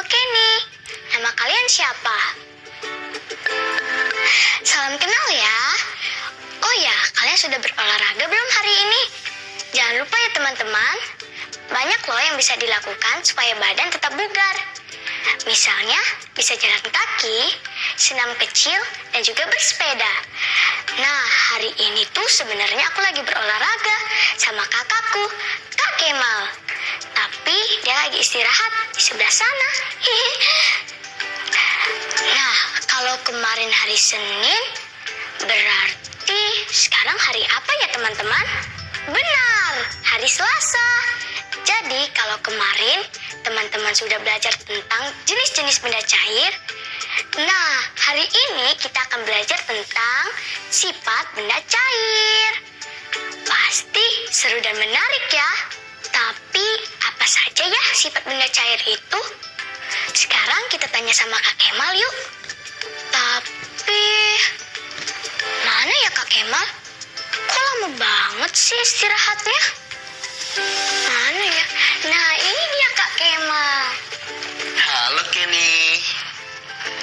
Halo Kenny, nama kalian siapa? Salam kenal ya. Oh ya, kalian sudah berolahraga belum hari ini? Jangan lupa ya teman-teman, banyak loh yang bisa dilakukan supaya badan tetap bugar. Misalnya, bisa jalan kaki, senam kecil, dan juga bersepeda. Nah, hari ini tuh sebenarnya aku lagi berolahraga sama kakakku, Kak Kemal. Tapi dia lagi istirahat di sebelah sana. Nah, kalau kemarin hari Senin, berarti sekarang hari apa ya teman-teman? Benar, hari Selasa. Jadi kalau kemarin teman-teman sudah belajar tentang jenis-jenis benda cair, nah hari ini kita akan belajar tentang sifat benda cair. Pasti seru dan menarik ya. Tapi apa saja ya sifat benda cair itu? Sekarang kita tanya sama Kak Kemal yuk. Tapi mana ya Kak Kemal? Kok lama banget sih istirahatnya? Mana ya? Nah ini dia Kak Kemal. Halo Kenny.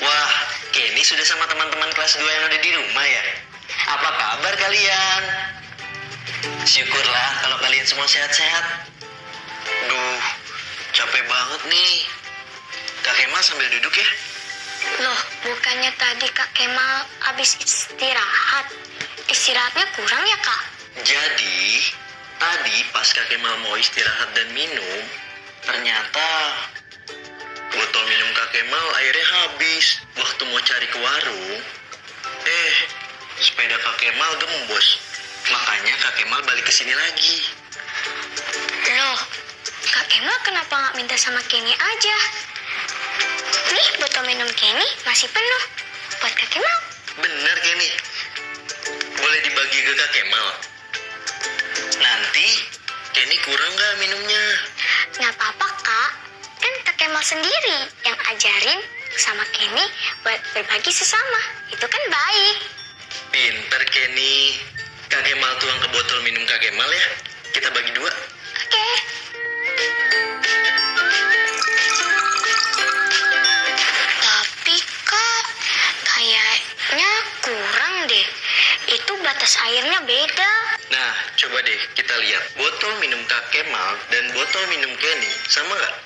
Wah, Kenny sudah sama teman-teman kelas 2 yang ada di rumah ya? Apa kabar kalian? Syukurlah kalau kalian semua sehat-sehat. Duh, capek banget nih. Kak Kemal sambil duduk ya. Loh, bukannya tadi Kak Kemal habis istirahat? Istirahatnya kurang ya Kak? Jadi, tadi pas Kak Kemal mau istirahat dan minum, ternyata botol minum Kak Kemal airnya habis. Waktu mau cari ke warung, sepeda Kak Kemal gembos. Makanya Kak Kemal balik ke sini lagi. Loh, Kak Kemal kenapa nggak minta sama Kenny aja? Nih, botol minum Kenny masih penuh. Buat Kak Kemal. Bener Kenny. Boleh dibagi ke Kak Kemal. Nanti Kenny kurang nggak minumnya? Nggak apa-apa Kak. Kan Kak Kemal sendiri yang ajarin sama Kenny buat berbagi sesama. Itu kan baik. Pinter Kenny. Kak Kemal tuang ke botol minum Kak Kemal ya. Kita bagi 2. Oke. Tapi Kak, kayaknya kurang deh. Itu batas airnya beda. Nah, coba deh kita lihat. Botol minum Kak Kemal dan botol minum Kenny sama nggak?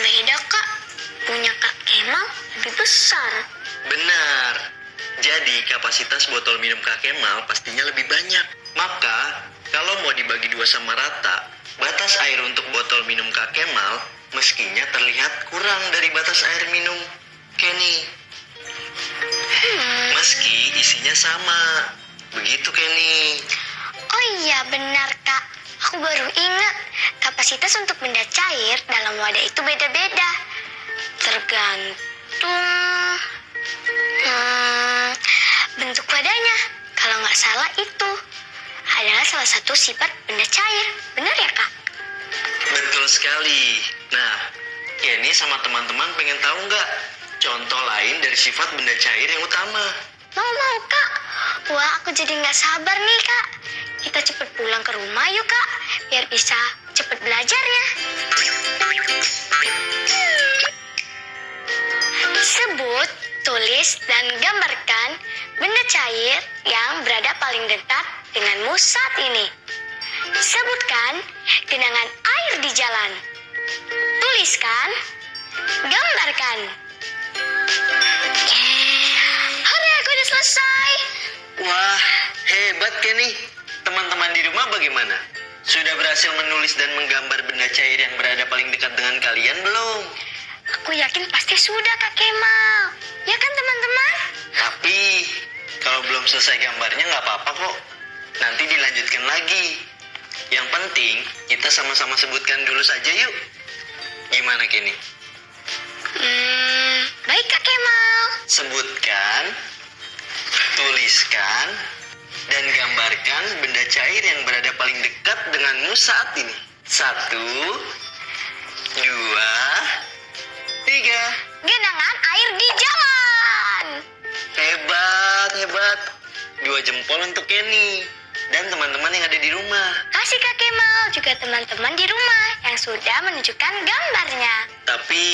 Beda Kak. Punya Kak Kemal lebih besar. Benar. Jadi kapasitas botol minum Kak Kemal pastinya lebih banyak. Maka, kalau mau dibagi 2 sama rata, batas air untuk botol minum Kak Kemal meskinya terlihat kurang dari batas air minum Kenny. Meski isinya sama. Begitu Kenny. Oh iya benar Kak. Aku baru ingat. Kapasitas untuk benda cair dalam wadah itu beda-beda. Tergantung bentuk wadahnya. Kalau nggak salah itu adalah salah satu sifat benda cair. Benar ya Kak? Betul sekali. Nah, Kenny sama teman-teman pengen tahu nggak contoh lain dari sifat benda cair yang utama? Mau Kak. Wah aku jadi nggak sabar nih Kak. Kita cepet pulang ke rumah yuk Kak. Biar bisa cepet belajarnya. Sebut, tulis, dan gambarkan benda cair yang berada paling dekat denganmu saat ini. Sebutkan genangan air di jalan. Tuliskan, gambarkan. Hore, aku udah selesai. Wah, hebat Kenny. Teman-teman di rumah bagaimana? Sudah berhasil menulis dan menggambar benda cair yang berada paling dekat dengan kalian belum? Aku yakin pasti sudah Kak Kemal. Ya kan teman-teman? Tapi, kalau belum selesai gambarnya nggak apa-apa kok. Nanti dilanjutkan lagi. Yang penting, kita sama-sama sebutkan dulu saja yuk. Gimana Kenny? Baik Kak Kemal. Sebutkan, tuliskan, dan gambarkan benda cair yang berada paling dekat denganmu saat ini. 1, 2, 3. Genangan air di jalan. Hebat. 2 jempol untuk Kenny dan teman-teman yang ada di rumah. Kasih kasih Kak Kemal, juga teman-teman di rumah yang sudah menunjukkan gambarnya. Tapi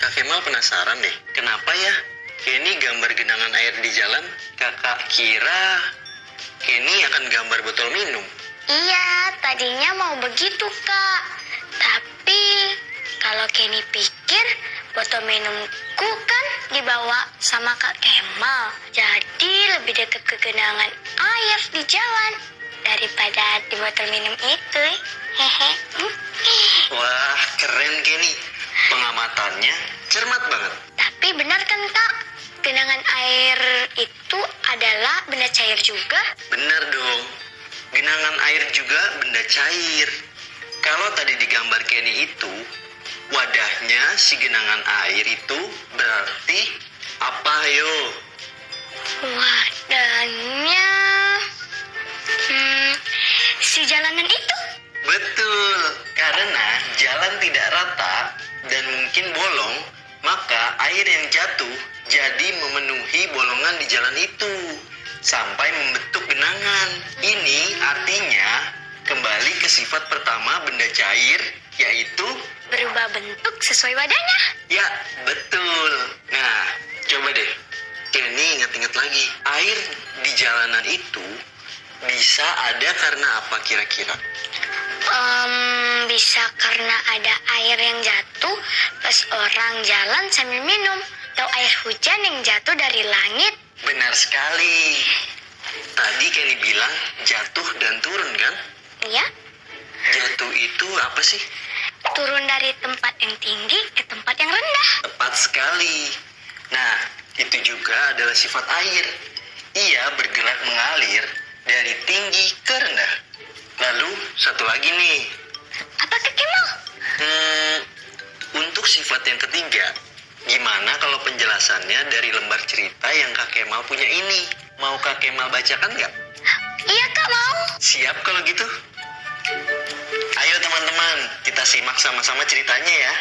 Kak Kemal penasaran deh, kenapa ya Kenny gambar genangan air di jalan? Kakak kira Kenny akan gambar botol minum. Iya, tadinya mau begitu Kak. Tapi kalau Kenny pikir botol minumku kan dibawa sama Kak Kemal. Jadi lebih dekat ke genangan air di jalan daripada di botol minum itu. Hehe. Wah, keren Kenny. Pengamatannya cermat banget. Tapi benar kan Kak? Genangan air itu adalah benda cair juga? Benar dong. Genangan air juga benda cair. Kalau tadi digambar Kenny itu, wadahnya si genangan air itu berarti apa yo? Wadahnya... si jalanan itu? Betul, karena jalan tidak rata dan mungkin bolong, maka air yang jatuh jadi memenuhi bolongan di jalan itu sampai membentuk genangan. Ini artinya kembali ke sifat pertama benda cair, yaitu Berubah bentuk sesuai wadahnya. ya, betul. Nah, coba deh Kenny ingat-ingat lagi, air di jalanan itu bisa ada karena apa kira-kira? Bisa karena ada air yang jatuh pas orang jalan sambil minum. Atau air hujan yang jatuh dari langit. Benar sekali. Tadi Kenny bilang jatuh dan turun kan? Iya, Jatuh itu apa sih? turun dari tempat yang tinggi ke tempat yang rendah. Tepat sekali. Nah, itu juga adalah sifat air. Ia bergerak mengalir dari tinggi ke rendah. Lalu satu lagi nih. Apa Kak Kemal? Untuk sifat yang ketiga, gimana kalau penjelasannya dari lembar cerita yang Kak Kemal punya ini? Mau Kak Kemal bacakan nggak? Iya Kak, mau. Siap kalau gitu. Ayo teman-teman, kita simak sama-sama ceritanya ya.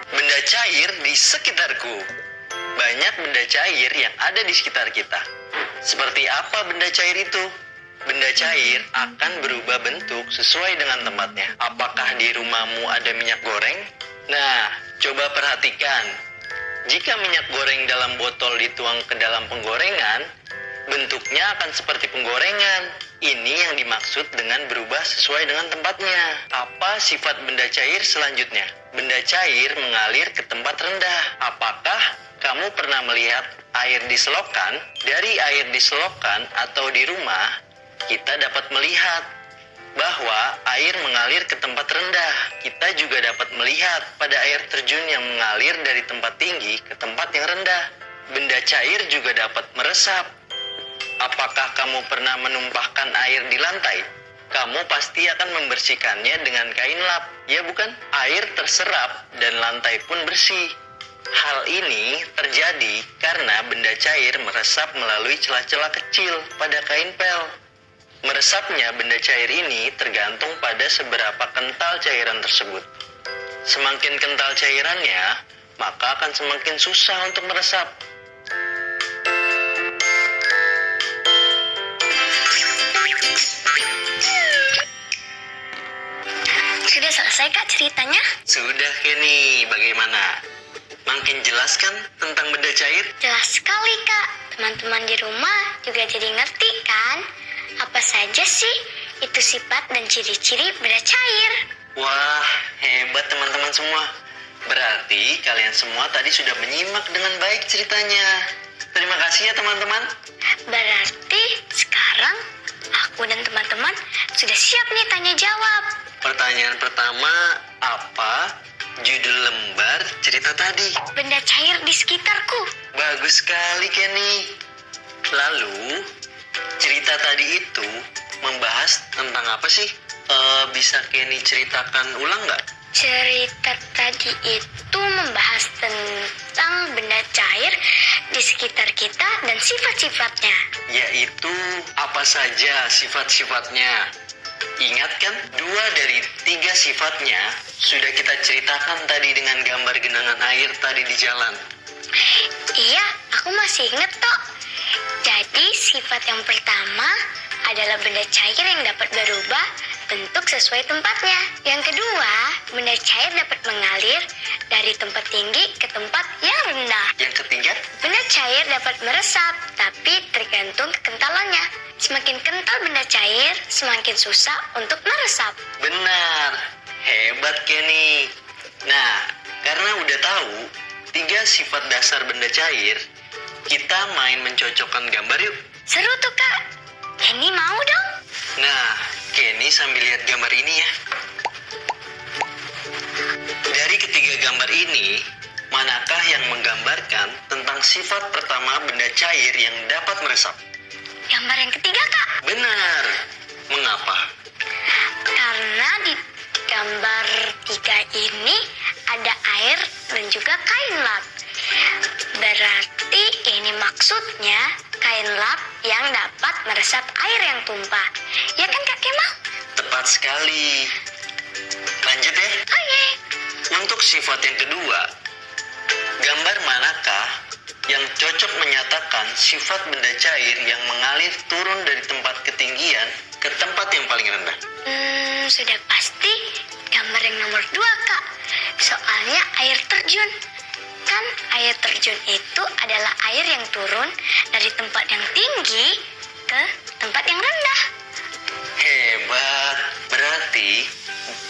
Benda cair di sekitarku. Banyak benda cair yang ada di sekitar kita. Seperti apa benda cair itu? Benda cair akan berubah bentuk sesuai dengan tempatnya. Apakah di rumahmu ada minyak goreng? Nah, coba perhatikan. Jika minyak goreng dalam botol dituang ke dalam penggorengan, bentuknya akan seperti penggorengan. Ini yang dimaksud dengan berubah sesuai dengan tempatnya. Apa sifat benda cair selanjutnya? Benda cair mengalir ke tempat rendah. Apakah kamu pernah melihat air di selokan? Dari air di selokan atau di rumah, kita dapat melihat bahwa air mengalir ke tempat rendah. Kita juga dapat melihat pada air terjun yang mengalir dari tempat tinggi ke tempat yang rendah. Benda cair juga dapat meresap. Apakah kamu pernah menumpahkan air di lantai? Kamu pasti akan membersihkannya dengan kain lap, ya bukan? Air terserap dan lantai pun bersih. Hal ini terjadi karena benda cair meresap melalui celah-celah kecil pada kain pel. Meresapnya benda cair ini tergantung pada seberapa kental cairan tersebut. Semakin kental cairannya, maka akan semakin susah untuk meresap. Sudah selesai Kak ceritanya? Sudah Kenny, bagaimana? Makin jelas kan tentang benda cair? Jelas sekali Kak. Teman-teman di rumah juga jadi ngerti kan? Apa saja sih itu sifat dan ciri-ciri benda cair? Wah, hebat teman-teman semua. Berarti kalian semua tadi sudah menyimak dengan baik ceritanya. Terima kasih ya teman-teman. Berarti sekarang aku dan teman-teman sudah siap nih tanya jawab. Pertanyaan pertama, apa judul lembar cerita tadi? Benda cair di sekitarku. Bagus sekali Kenny. Lalu, cerita tadi itu membahas tentang apa sih? Bisa Kenny ceritakan ulang nggak? Cerita tadi itu membahas tentang benda cair di sekitar kita dan sifat-sifatnya. Yaitu apa saja sifat-sifatnya? Ingat kan, 2 dari 3 sifatnya sudah kita ceritakan tadi dengan gambar genangan air tadi di jalan. Iya, aku masih inget kok. Jadi sifat yang pertama pertama adalah benda cair yang dapat berubah bentuk sesuai tempatnya. Yang kedua, benda cair dapat mengalir dari tempat tinggi ke tempat yang rendah. Yang ketiga, Benda cair dapat meresap, tapi tergantung kekentalannya. Semakin kental benda cair, semakin susah untuk meresap. benar. Hebat, Kenny. Nah, karena udah tahu 3 sifat dasar benda cair, kita main mencocokkan gambar yuk. Seru tuh, Kak. Kenny mau dong? Nah, Kenny sambil lihat gambar ini ya. Dari ketiga gambar ini, manakah yang menggambarkan tentang sifat pertama benda cair yang dapat meresap? Gambar yang ketiga, Kak. Benar. Mengapa? Karena di gambar 3 ini ada air dan juga kain lap. Berarti ini maksudnya kain lap yang dapat meresap air yang tumpah. Ya kan, Kak Kemal? Tepat sekali. Lanjut ya. Oke. Untuk sifat yang kedua, gambar manakah yang cocok menyatakan sifat benda cair yang mengalir turun dari tempat ketinggian ke tempat yang paling rendah? Sudah pasti gambar yang nomor 2, Kak. Soalnya air terjun. Kan air terjun itu adalah air yang turun dari tempat yang tinggi ke tempat yang rendah. Hebat. Berarti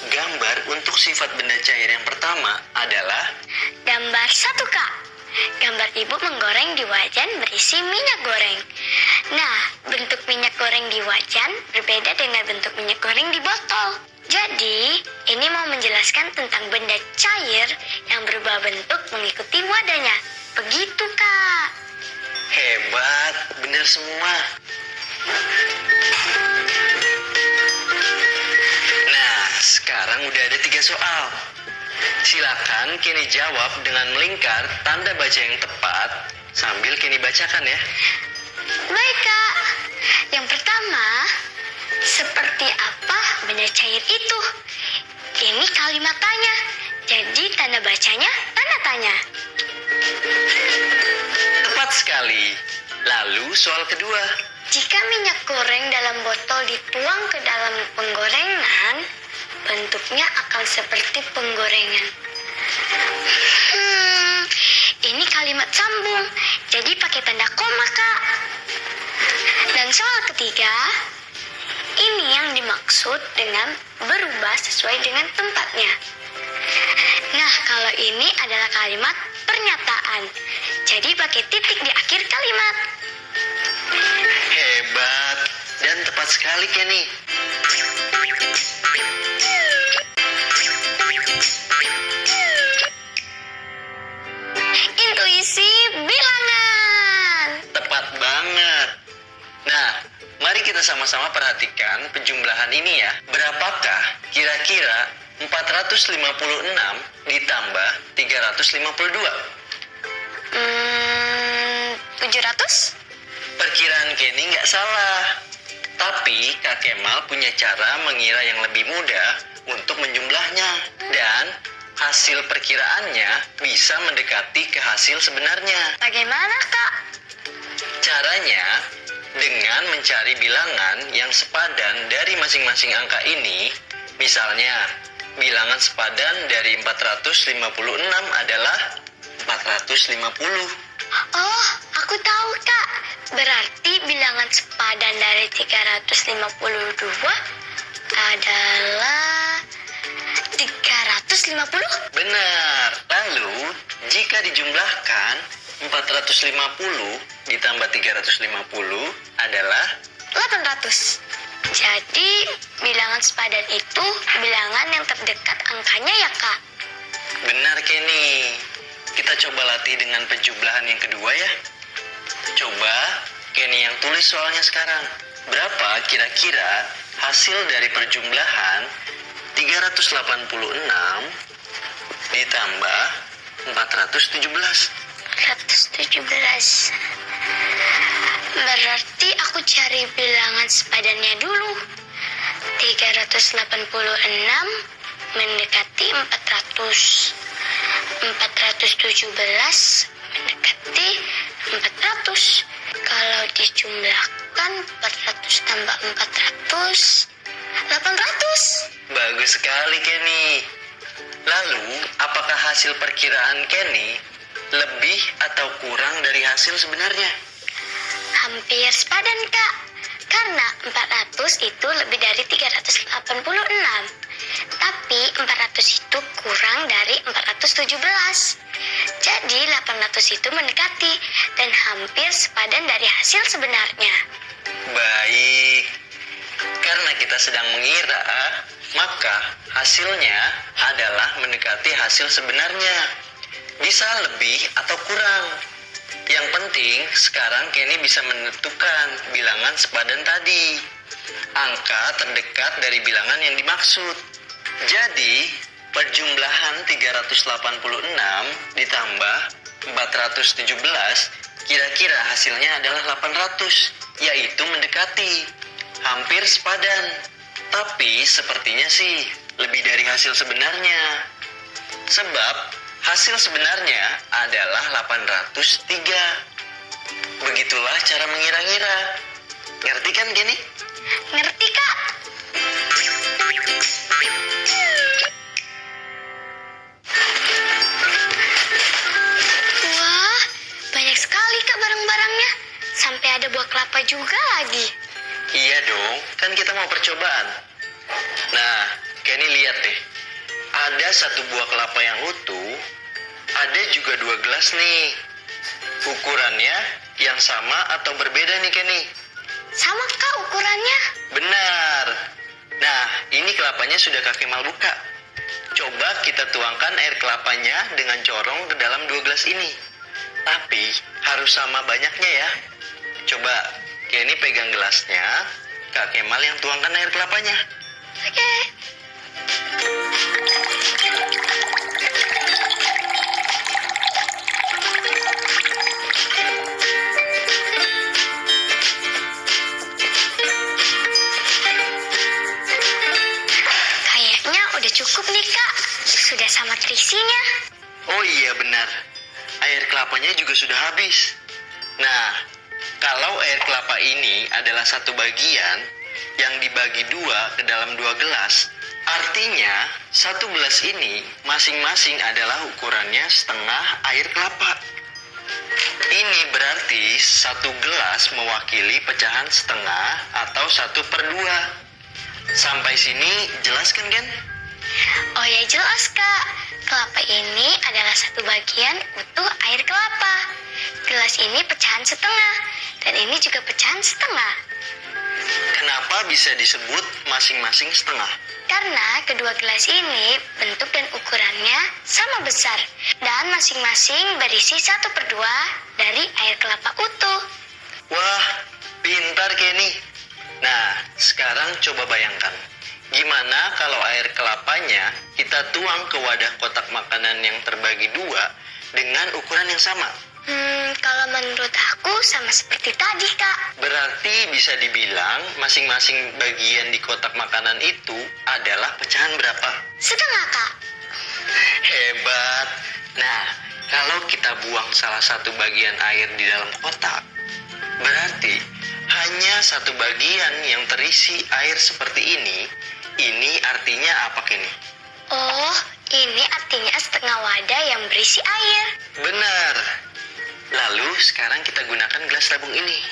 gambar untuk sifat benda cair yang pertama adalah Gambar 1, Kak. Gambar ibu menggoreng di wajan berisi minyak goreng. Nah, bentuk minyak goreng di wajan berbeda dengan bentuk minyak goreng di botol. Jadi, ini mau menjelaskan tentang benda cair yang berubah bentuk mengikuti wadahnya. Begitu, Kak. hebat. Benar semua. Nah, sekarang udah ada 3 soal. Silakan Kenny jawab dengan melingkar tanda baca yang tepat sambil Kenny bacakan ya. Baik, Kak. Yang pertama, seperti apa benda cair itu? Ini kalimat tanya. Jadi tanda bacanya tanda tanya. Tepat sekali. Lalu soal kedua. Jika minyak goreng dalam botol dituang ke dalam penggorengan, bentuknya akan seperti penggorengan. Ini kalimat sambung, jadi pakai tanda koma, Kak. Dan soal ketiga, ini yang dimaksud dengan berubah sesuai dengan tempatnya. Nah, kalau ini adalah kalimat pernyataan, jadi pakai titik di akhir kalimat. Hebat. Dan tepat sekali Kenny. Intuisi bilangan. Tepat banget. Nah, mari kita sama-sama perhatikan penjumlahan ini ya. Berapakah kira-kira 456 ditambah 352? 700? Perkiraan Kenny nggak salah. Tapi Kak Kemal punya cara mengira yang lebih mudah untuk menjumlahnya. Dan hasil perkiraannya bisa mendekati ke hasil sebenarnya. Bagaimana, Kak? Caranya dengan mencari bilangan yang sepadan dari masing-masing angka ini. Misalnya, bilangan sepadan dari 456 adalah 450. Oh, aku tahu, Kak. Berarti bilangan sepadan dari 352 adalah 350? Benar. Lalu, jika dijumlahkan 450 ditambah 350 adalah 800. Jadi, bilangan sepadan itu bilangan yang terdekat angkanya ya, Kak? benar Kenny. Kita coba latih dengan penjumlahan yang kedua ya. Coba Kenny yang tulis soalnya sekarang. Berapa kira-kira hasil dari perjumlahan 386 ditambah 417? 417. Berarti aku cari bilangan sepadannya dulu. 386 mendekati 400. 417 mendekati 400. Kalau dijumlahkan kan 400 tambah 400, 800. Bagus sekali, Kenny. Lalu, apakah hasil perkiraan Kenny lebih atau kurang dari hasil sebenarnya? Hampir sepadan, Kak. Karena 400 itu lebih dari 386. Tapi 400 itu kurang dari 417. Jadi 800 itu mendekati dan hampir sepadan dari hasil sebenarnya. Baik. Karena kita sedang mengira, maka hasilnya adalah mendekati hasil sebenarnya. Bisa lebih atau kurang. Yang penting sekarang Kenny bisa menentukan bilangan sepadan tadi. Angka terdekat dari bilangan yang dimaksud. Jadi, perjumlahan 386 ditambah 417 kira-kira hasilnya adalah 800, yaitu mendekati. Hampir sepadan. Tapi sepertinya sih lebih dari hasil sebenarnya. Sebab hasil sebenarnya adalah 803. Begitulah cara mengira-ngira. Ngerti kan, Kenny? Ngerti, Kak? Wah, banyak sekali, Kak, barang-barangnya. Sampai ada buah kelapa juga lagi. Iya dong, kan kita mau percobaan. Nah, Kenny lihat deh. Ada satu buah kelapa yang utuh, ada juga 2 gelas nih. Ukurannya yang sama atau berbeda nih, Kenny? Sama, Kak, ukurannya. Benar. Nah, ini kelapanya sudah Kak Kemal buka. Coba kita tuangkan air kelapanya dengan corong ke dalam 2 gelas ini. Tapi harus sama banyaknya ya. Coba Kenny pegang gelasnya, Kak Kemal yang tuangkan air kelapanya. Oke. Kayaknya udah cukup nih, Kak. Sudah sama terisinya. Oh iya benar, air kelapanya juga sudah habis. Nah, kalau air kelapa ini adalah satu bagian yang dibagi 2 ke dalam 2 gelas, artinya satu gelas ini masing-masing adalah ukurannya setengah air kelapa. Ini berarti satu gelas mewakili pecahan setengah atau 1/2. Sampai sini jelas kan, Ken? Oh ya, jelas, Kak. Kelapa ini adalah satu bagian utuh air kelapa. Gelas ini pecahan setengah, dan ini juga pecahan setengah. Kenapa bisa disebut masing-masing setengah? Karena kedua gelas ini bentuk dan ukurannya sama besar, dan masing-masing berisi 1/2 dari air kelapa utuh. Wah, pintar Kenny. Nah, sekarang coba bayangkan. Gimana kalau air kelapanya kita tuang ke wadah kotak makanan yang terbagi 2 dengan ukuran yang sama? Kalau menurut aku sama seperti tadi, Kak. Berarti bisa dibilang masing-masing bagian di kotak makanan itu adalah pecahan berapa? Setengah, Kak. Hebat. Nah, kalau kita buang salah satu bagian air di dalam kotak, berarti hanya satu bagian yang terisi air seperti ini. Ini artinya apa, Kenny? Oh, ini artinya setengah wadah yang berisi air. Benar. Lalu sekarang kita gunakan gelas tabung ini.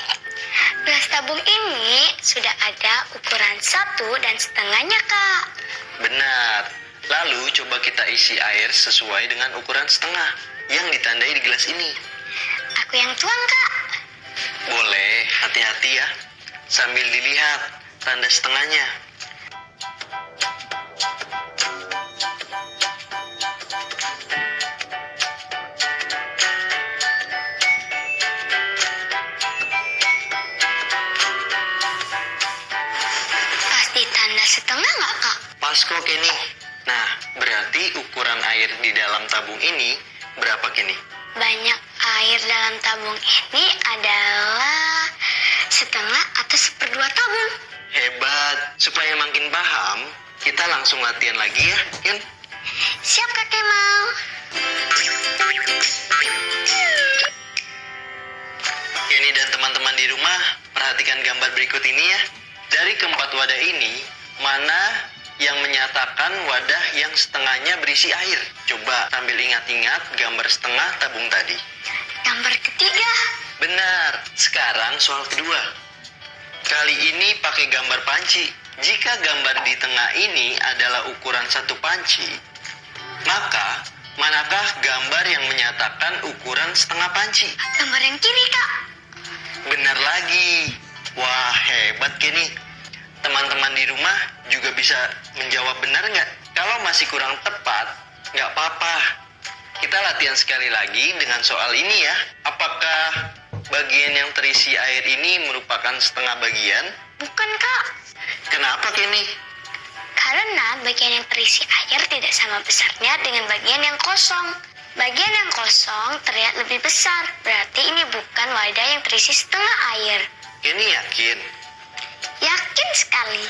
Gelas tabung ini sudah ada ukuran 1,5, Kak. Benar. Lalu coba kita isi air sesuai dengan ukuran setengah yang ditandai di gelas ini. Aku yang tuang, Kak. Boleh, hati-hati ya. Sambil dilihat tanda setengahnya. Pasti tanda setengah nggak, Kak? Pas kok, Kenny. Nah, berarti ukuran air di dalam tabung ini berapa, Kenny? Banyak air dalam tabung ini adalah setengah atau 1/2 tabung. Hebat. Supaya makin paham, kita langsung latihan lagi ya, Ken? Siap, Kak Kemal. Kenny dan teman-teman di rumah Perhatikan gambar berikut ini ya. Dari keempat wadah ini, mana yang menyatakan wadah yang setengahnya berisi air? Coba sambil ingat-ingat gambar setengah tabung tadi. Gambar ketiga. Benar. Sekarang soal kedua. Kali ini pakai gambar panci. Jika gambar di tengah ini adalah ukuran satu panci, maka manakah gambar yang menyatakan ukuran setengah panci? Gambar yang kiri, Kak. Benar lagi. Wah, hebat Kenny. Teman-teman di rumah juga bisa menjawab benar nggak? Kalau masih kurang tepat, nggak apa-apa. Kita latihan sekali lagi dengan soal ini ya. Apakah bagian yang terisi air ini merupakan setengah bagian? Bukan, Kak. Kenapa Kenny? Karena bagian yang terisi air tidak sama besarnya dengan bagian yang kosong. Bagian yang kosong terlihat lebih besar. Berarti ini bukan wadah yang terisi setengah air. Kenny yakin? Yakin sekali.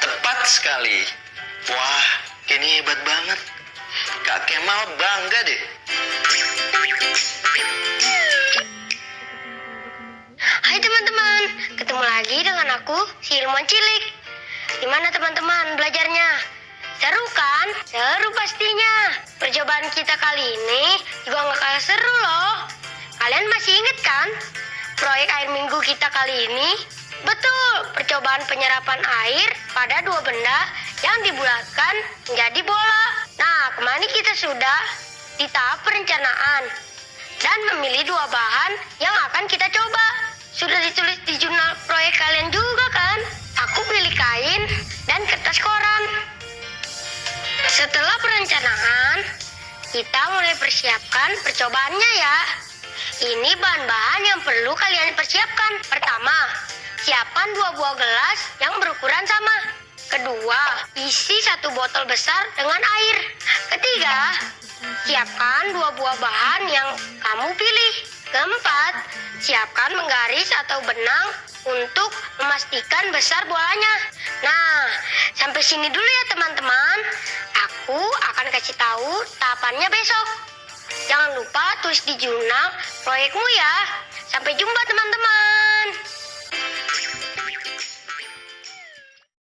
Tepat sekali. Wah, Kenny hebat banget. Kak Kemal bangga deh. Hai teman-teman, ketemu lagi dengan aku, si Ilmuwan Cilik. Gimana teman-teman belajarnya? Seru kan? Seru pastinya. Percobaan kita kali ini juga nggak kalah seru loh. Kalian masih ingat kan? Proyek air minggu kita kali ini? Betul, percobaan penyerapan air pada dua benda yang dibulatkan menjadi bola. Nah, kemarin kita sudah di tahap perencanaan dan memilih dua bahan yang akan kita coba. Sudah ditulis di jurnal proyek kalian juga kan? Aku pilih kain dan kertas koran. Setelah perencanaan, kita mulai persiapkan percobaannya ya. Ini bahan-bahan yang perlu kalian persiapkan. Pertama, siapkan 2 buah gelas yang berukuran sama. Kedua, isi 1 botol besar dengan air. Ketiga, siapkan 2 buah bahan yang kamu pilih. Keempat, siapkan menggaris atau benang untuk memastikan besar bolanya. Nah, sampai sini dulu ya teman-teman. Aku akan kasih tahu tahapannya besok. Jangan lupa tulis di jurnal proyekmu ya. Sampai jumpa teman-teman.